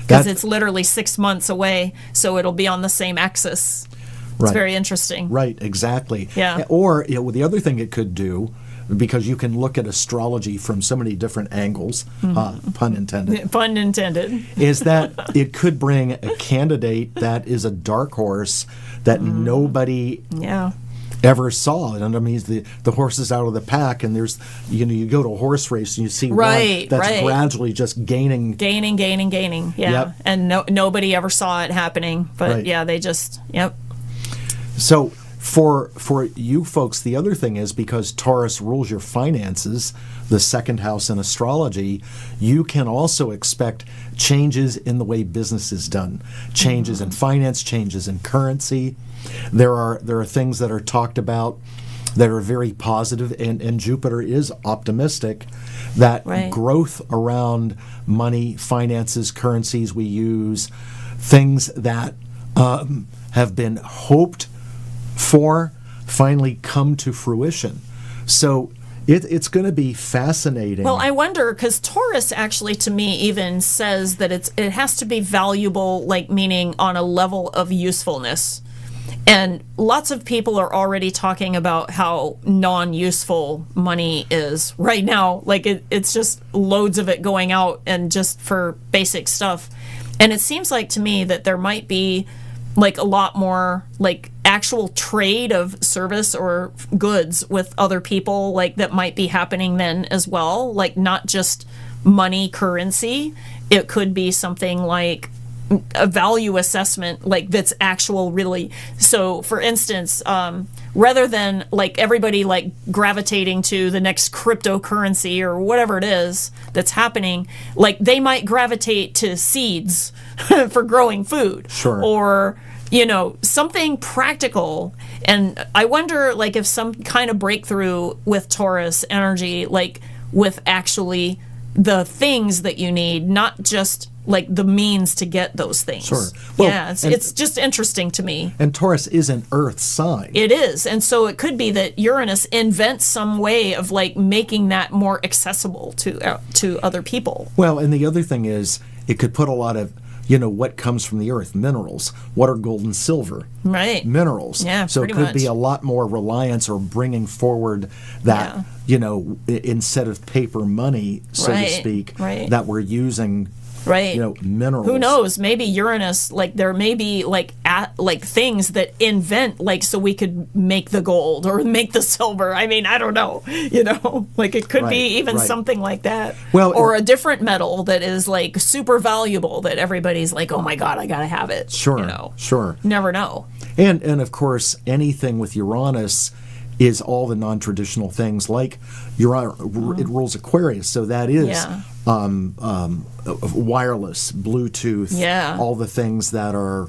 Because it's literally 6 months away, so it'll be on the same axis. It's Right. very interesting. Right, exactly. Yeah. Or the other thing it could do, because you can look at astrology from so many different angles, pun intended, Pun intended. is that it could bring a candidate that is a dark horse that nobody Yeah. ever saw. And I mean, the horse is out of the pack, and there's, you go to a horse race and you see Right, one that's right. gradually just gaining. Gaining. Yeah. Yep. And nobody ever saw it happening. But Right. yeah, they just, yep. So for you folks, the other thing is, because Taurus rules your finances, the second house in astrology, you can also expect changes in the way business is done, changes in finance, changes in currency. There are things that are talked about that are very positive, and Jupiter is optimistic that Right. growth around money, finances, currencies we use, things that have been hoped for finally come to fruition. So it's going to be fascinating. Well, I wonder, because Taurus actually, to me, even says that it has to be valuable, like meaning on a level of usefulness. And lots of people are already talking about how non-useful money is right now. Like it's just loads of it going out and just for basic stuff. And it seems like to me that there might be like a lot more like actual trade of service or goods with other people, like that might be happening then as well. Like not just money, currency. It could be something like a value assessment, like that's actual really. So for instance, rather than like everybody like gravitating to the next cryptocurrency or whatever it is that's happening, like they might gravitate to seeds for growing food. Sure. Or something practical. And I wonder like if some kind of breakthrough with Taurus energy, like with actually the things that you need, not just like the means to get those things. Sure. Well, yeah, it's just interesting to me. And Taurus is an earth sign. It is. And so it could be that Uranus invents some way of like making that more accessible to other people. Well, and the other thing is, it could put a lot of, what comes from the earth, minerals. What are gold and silver? Right. Minerals. Yeah, so it pretty could be much. a lot more reliance or bringing forward that, instead of paper money, so to Right, speak, right. that we're using, Right. minerals. Who knows? Maybe Uranus, like there may be like things that invent, like so we could make the gold or make the silver. I mean, I don't know. Like it could Right, be even right. something like that. Well, or a different metal that is like super valuable that everybody's like, oh my god, I gotta have it. Sure. Sure. Never know. And of course, anything with Uranus is all the non-traditional things, like it rules Aquarius, so that is Yeah. Wireless, Bluetooth, Yeah. all the things that are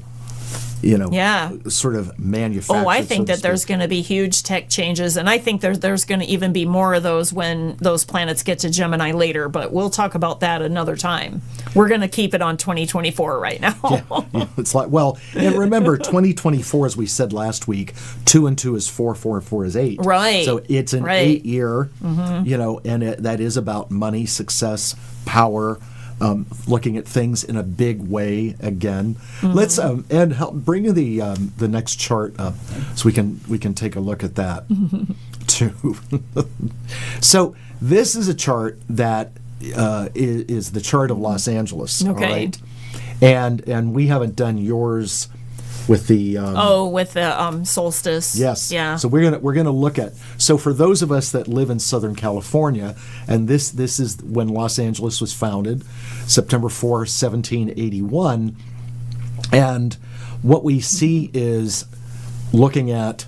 Yeah. sort of manufactured. Oh, I so think to that there's speak. going to be huge tech changes, and I think there's going to even be more of those when those planets get to Gemini later, but we'll talk about that another time. We're going to keep it on 2024 right now. Yeah, it's like, well, and remember, 2024, as we said last week, 2 and 2 is 4, 4 and 4 is 8. Right. So it's an Right. 8-year, and that is about money, success, power, looking at things in a big way again. Let's and help bring the next chart up so we can take a look at that too. So this is a chart that is the chart of Los Angeles. Okay. All right? And we haven't done yours with the With the solstice. yes. Yeah. So we're gonna look at, so for those of us that live in Southern California, and this is when Los Angeles was founded, September 4, 1781, and what we see is looking at,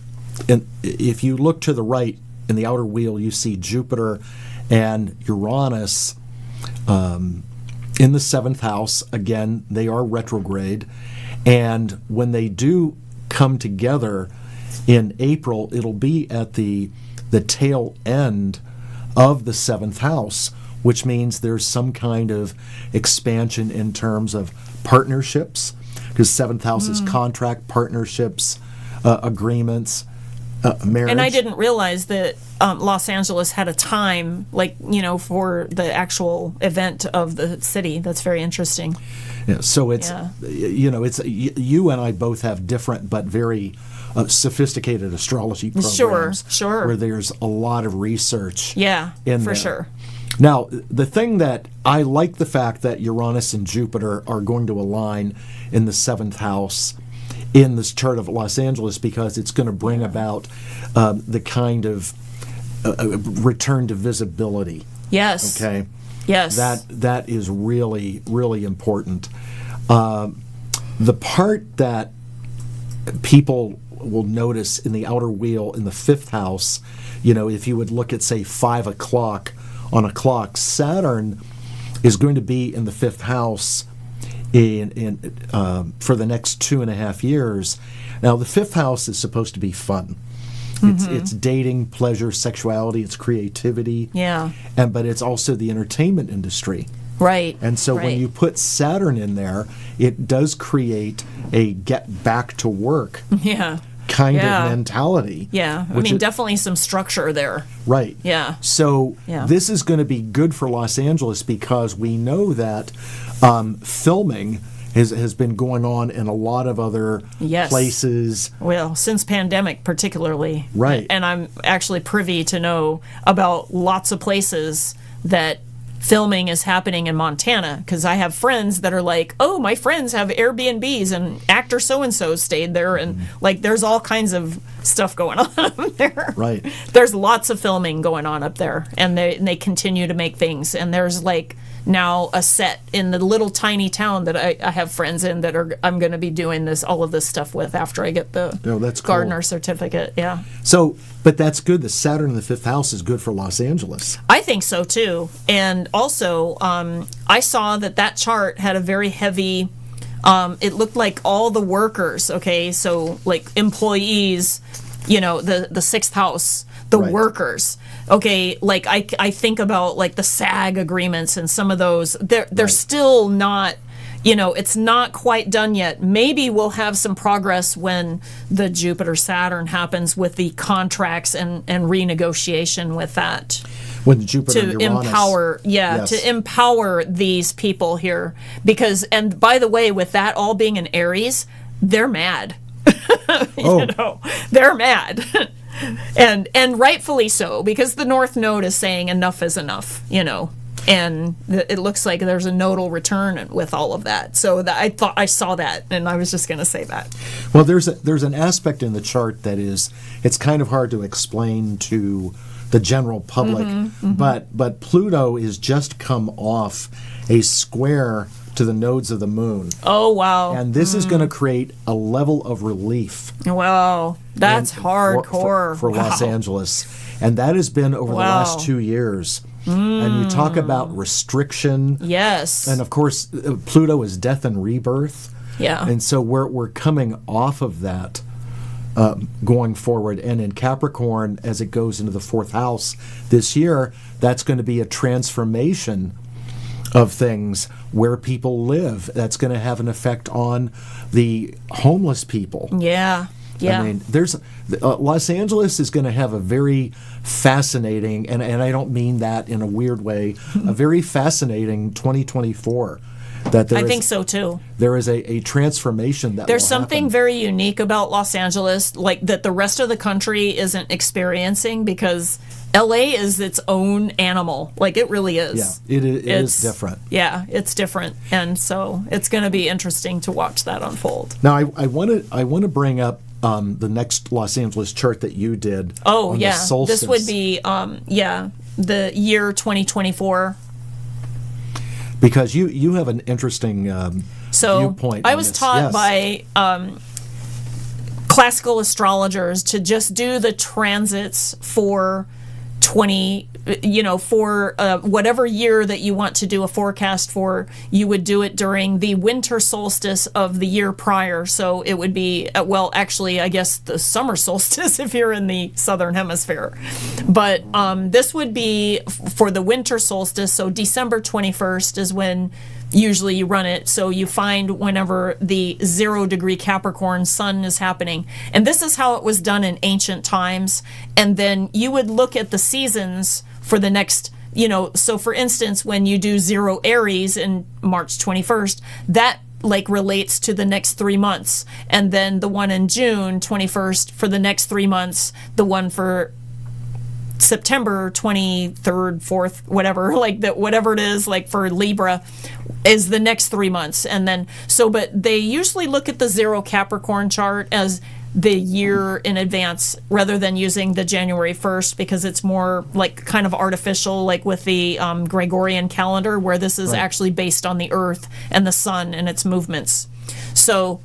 and if you look to the right in the outer wheel, you see Jupiter and Uranus in the 7th house. Again, they are retrograde. And when they do come together in April, it'll be at the tail end of the 7th house, which means there's some kind of expansion in terms of partnerships, because 7th house is contract, partnerships, agreements, marriage. And I didn't realize that Los Angeles had a time, for the actual event of the city. That's very interesting. Yeah, so it's, Yeah. it's you and I both have different but very sophisticated astrology programs. Sure. Where there's a lot of research. Yeah, in for there. sure. Now, the thing that I like, the fact that Uranus and Jupiter are going to align in the 7th house in this chart of Los Angeles, because it's going to bring about the kind of return to visibility. Yes. Okay. Yes. That is really, really important. The part that people will notice in the outer wheel in the 5th house, if you would look at, say, 5 o'clock on a clock, Saturn is going to be in the 5th house for the next 2.5 years. Now, the 5th house is supposed to be fun. It's dating, pleasure, sexuality, it's creativity. Yeah. But it's also the entertainment industry. Right. And so when right. you put Saturn in there, it does create a get back to work Yeah. kind Yeah. of mentality. Yeah. I which mean, it- definitely some structure there. Right. Yeah. So Yeah. this is going to be good for Los Angeles, because we know that filming has been going on in a lot of other Yes. places. Well, since pandemic particularly. Right. And I'm actually privy to know about lots of places that filming is happening in Montana, because I have friends that are like, oh, my friends have Airbnbs and actor so-and-so stayed there, and there's all kinds of stuff going on up there. Right. There's lots of filming going on up there, and they continue to make things, and there's now a set in the little tiny town that I have friends in that I'm going to be doing all of this stuff with after I get the Oh, that's cool. gardener certificate. Yeah. So, but that's good. The Saturn in the 5th house is good for Los Angeles. I think so too. And also, I saw that chart had a very heavy, it looked like all the workers, okay, so like employees, the 6th house, the Right. workers. Okay, I think about the SAG agreements and some of those. They're Right. still not, it's not quite done yet. Maybe we'll have some progress when the Jupiter Saturn happens with the contracts and renegotiation with that. When Jupiter To and Uranus. empower, Yes. to empower these people here. Because, and by the way, with that all being in Aries, they're mad. Oh. They're mad. And rightfully so, because the North Node is saying enough is enough, and it looks like there's a nodal return with all of that. So I thought I saw that, and I was just going to say that. Well, there's an aspect in the chart that it's kind of hard to explain to the general public, but Pluto is just come off a square to the nodes of the moon, Oh wow! and this is going to create a level of relief. Wow, that's hardcore for Los Wow. Angeles, and that has been over the Wow. last 2 years. And you talk about restriction, Yes. and of course, Pluto is death and rebirth. Yeah. And so we're coming off of that going forward. And in Capricorn, as it goes into the 4th house this year, that's going to be a transformation of things where people live. That's going to have an effect on the homeless people. Yeah. Yeah. I mean, there's Los Angeles is going to have a very fascinating, and I don't mean that in a weird way, a very fascinating 2024. I think so too. There is a transformation that there's will something happen. very unique about Los Angeles, like that the rest of the country isn't experiencing, because LA is its own animal. Like, it really is. Yeah, it is different. Yeah, it's different, and so it's going to be interesting to watch that unfold. Now, I want to bring up the next Los Angeles chart that you did. Oh, on yeah. the solstice. This would be the year 2024. Because you have an interesting viewpoint. I on was this. taught Yes. by classical astrologers to just do the transits for whatever year that you want to do a forecast for. You would do it during the winter solstice of the year prior. So it would be, actually, I guess the summer solstice if you're in the southern hemisphere. But this would be for the winter solstice. So December 21st is when usually you run it. So you find whenever the 0 degree Capricorn sun is happening. And this is how it was done in ancient times. And then you would look at the seasons for the next, so for instance, when you do 0 Aries in March 21st, that relates to the next 3 months. And then the one in June 21st for the next 3 months, the one for September 23rd, 4th, whatever, whatever it is, for Libra, is the next 3 months. And then, but they usually look at the 0 Capricorn chart as the year in advance rather than using the January 1st, because it's more kind of artificial, with the Gregorian calendar, where this is actually based on the earth and the sun and its movements. So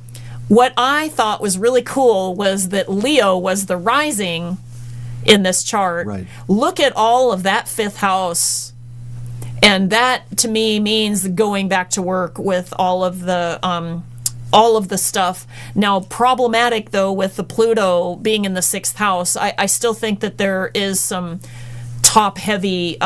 what I thought was really cool was that Leo was the rising in this chart. Right. Look at all of that 5th house, and that to me means going back to work with all of the stuff. Now, problematic though with the Pluto being in the 6th house, I still think that there is some top heavy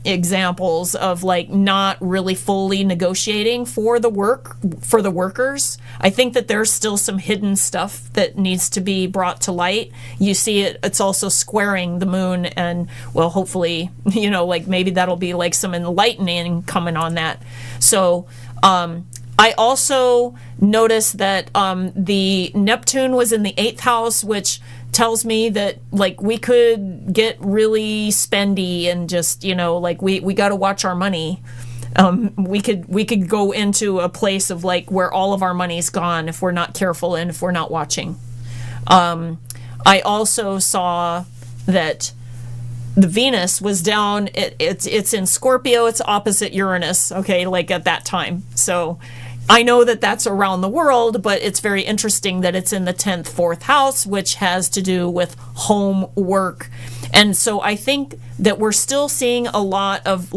examples of not really fully negotiating for the workers. I think that there's still some hidden stuff that needs to be brought to light. You see it's also squaring the moon, and hopefully maybe that'll be some enlightening coming on that. So I also noticed that the Neptune was in the 8th house, which tells me that we could get really spendy and just we got to watch our money. We could go into a place of where all of our money's gone if we're not careful and if we're not watching. I also saw that the Venus was down. It's in Scorpio. It's opposite Uranus. Okay, at that time. So I know that that's around the world, but it's very interesting that it's in the 10th, 4th house, which has to do with home work. And so I think that we're still seeing a lot of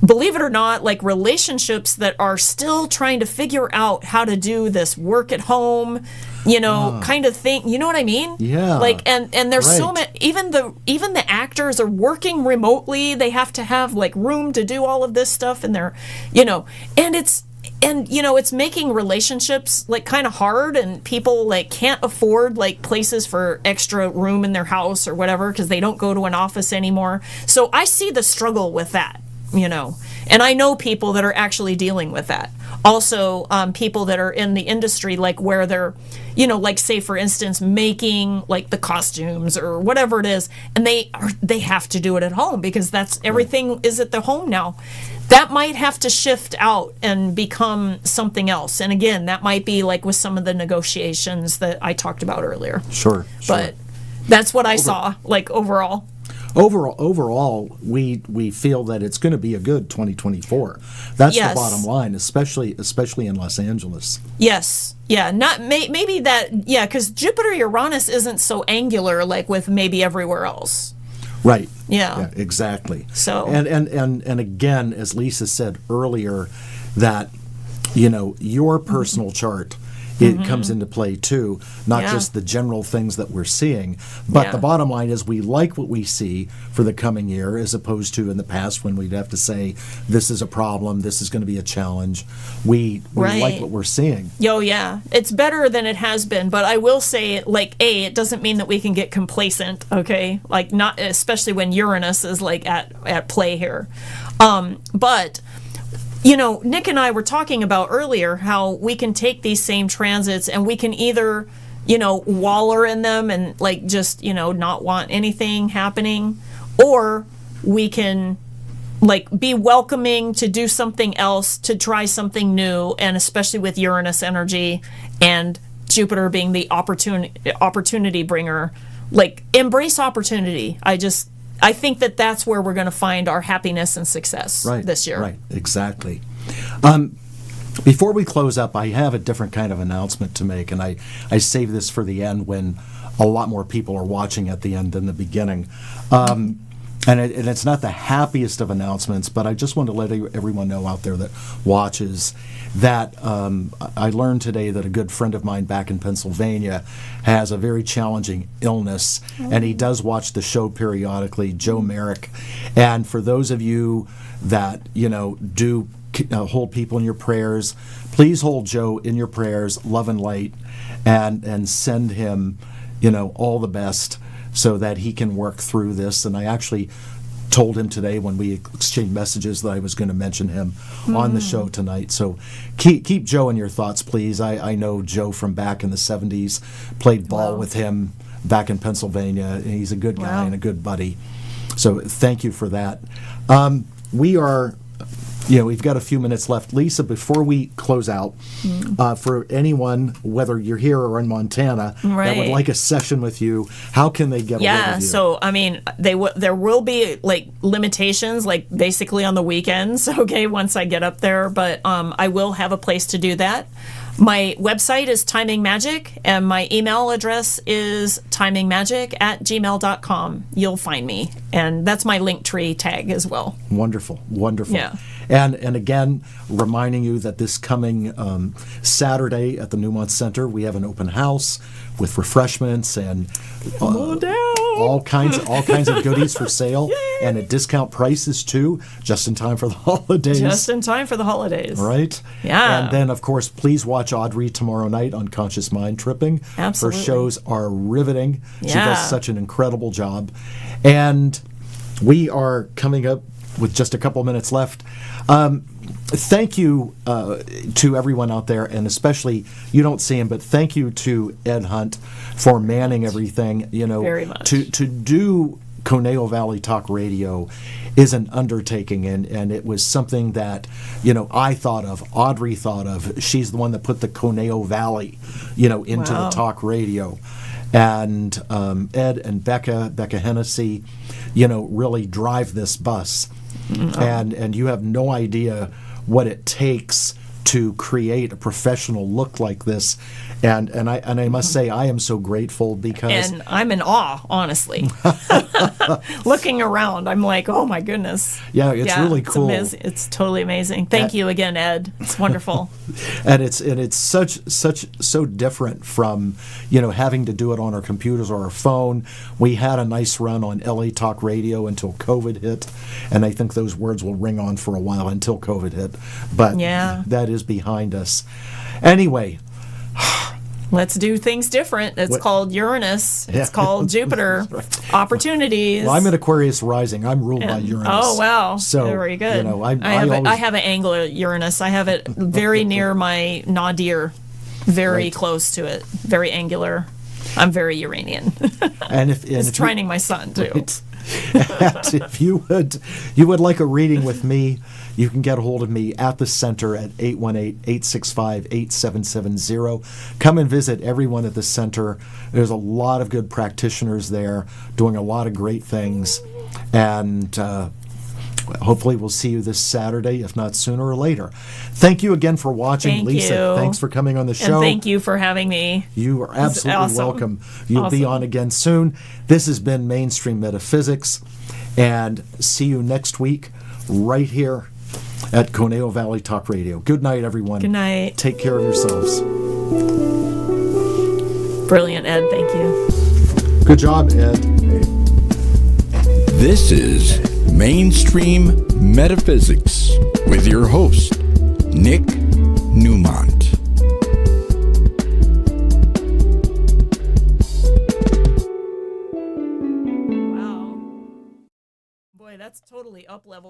believe it or not, relationships that are still trying to figure out how to do this work at home, kind of thing. You know what I mean? Yeah. And there's so Right. many, even the actors are working remotely. They have to have room to do all of this stuff, and they're, and it's making relationships kind of hard, and people can't afford places for extra room in their house or whatever because they don't go to an office anymore. So I see the struggle with that, and I know people that are actually dealing with that. Also, people that are in the industry, where they're, say for instance, making the costumes or whatever it is, and they have to do it at home because that's everything is at the home now. That might have to shift out and become something else. And again, that might be with some of the negotiations that I talked about earlier. Sure. But that's what I saw, overall. Overall, we feel that it's going to be a good 2024. That's Yes. the bottom line, especially in Los Angeles. Yes. Yeah. Not maybe that. Yeah, because Jupiter Uranus isn't so angular with maybe everywhere else. Right. Yeah. Exactly. So- and again, as Lisa said earlier, that your personal chart. It comes into play too, not just the general things that we're seeing. But the bottom line is we like what we see for the coming year, as opposed to in the past when we'd have to say, this is a problem, this is going to be a challenge. We like what we're seeing. Oh, yeah. It's better than it has been. But I will say, like, it doesn't mean that we can get complacent, okay? Like, not, especially when Uranus is, like, at play here. But... Nick and I were talking about earlier how we can take these same transits and we can either, waller in them and like just, not want anything happening, or we can like be welcoming to do something else, to try something new, and especially with Uranus energy and Jupiter being the opportunity bringer, like embrace opportunity. I think that that's where we're going to find our happiness and success this year. Right, exactly. Before we close up, I have a different kind of announcement to make, and I save this for the end when a lot more people are watching at the end than the beginning. And it's not the happiest of announcements, but I just want to let everyone know out there that watches that I learned today that a good friend of mine back in Pennsylvania has a very challenging illness, and he does watch the show periodically, Joe Merrick. And for those of you that, do hold people in your prayers, please hold Joe in your prayers, love and light, and send him, all the best so that he can work through this. And I actually told him today when we exchanged messages that I was going to mention him on the show tonight. So keep Joe in your thoughts, please. I know Joe from back in the 70s, played ball with him back in Pennsylvania, and he's a good guy and a good buddy. So thank you for that. We are... we've got a few minutes left. Lisa, before we close out, for anyone, whether you're here or in Montana, that would like a session with you, how can they get a hold of you? So, I mean, there will be, like, limitations, like, basically on the weekends, okay, once I get up there, but I will have a place to do that. My website is Timing Magic, and my email address is timingmagic@gmail.com. You'll find me, and that's my Linktree tag as well. Wonderful. Yeah. And again, reminding you that this coming Saturday at the Newmont Center, we have an open house with refreshments and all kinds of goodies for sale. Yay! And at discount prices too, just in time for the holidays. Just in time for the holidays. Right? Yeah. And then, of course, please watch Audrey tomorrow night on Conscious Mind Tripping. Absolutely. Her shows are riveting. Yeah. She does such an incredible job. And we are coming up with just a couple minutes left. Thank you to everyone out there, and especially, you don't see him, but thank you to Ed Hunt for manning everything. Very much. To do Conejo Valley Talk Radio is an undertaking, and it was something that, I thought of, Audrey thought of. She's the one that put the Conejo Valley, into the talk radio. And Ed and Becca Hennessy, really drive this bus. And you have no idea what it takes to create a professional look like this, and I must say I am so grateful because and I'm in awe, honestly. Looking around, I'm like, oh my goodness. Yeah, it's really cool. It's totally amazing. Thank you again, Ed. It's wonderful. and it's so different from having to do it on our computers or our phone. We had a nice run on LA Talk Radio until COVID hit, and I think those words will ring on for a while until COVID hit. But that is behind us. Anyway, let's do things different. It's called Uranus. It's called Jupiter. Right. Opportunities. Well, I'm in Aquarius rising. I'm ruled by Uranus. Oh, wow. So, very good. I have an angle at Uranus. I have it very near my nadir, very close to it, very angular. I'm very Uranian. And if it's trining my sun, too. Right. And if you would like a reading with me, you can get a hold of me at the center at 818-865-8770. Come and visit everyone at the center. There's a lot of good practitioners there doing a lot of great things. And hopefully we'll see you this Saturday, if not sooner or later. Thank you again for watching. Thank Lisa, you. Thanks for coming on the show. And thank you for having me. You are absolutely welcome. You'll be on again soon. This has been Mainstream Metaphysics, and see you next week right here at Conejo Valley Talk Radio. Good night, everyone. Good night. Take care of yourselves. Brilliant, Ed. Thank you. Good job, Ed. This is Mainstream Metaphysics with your host, Nick Newmont. Wow. Boy, that's totally up level.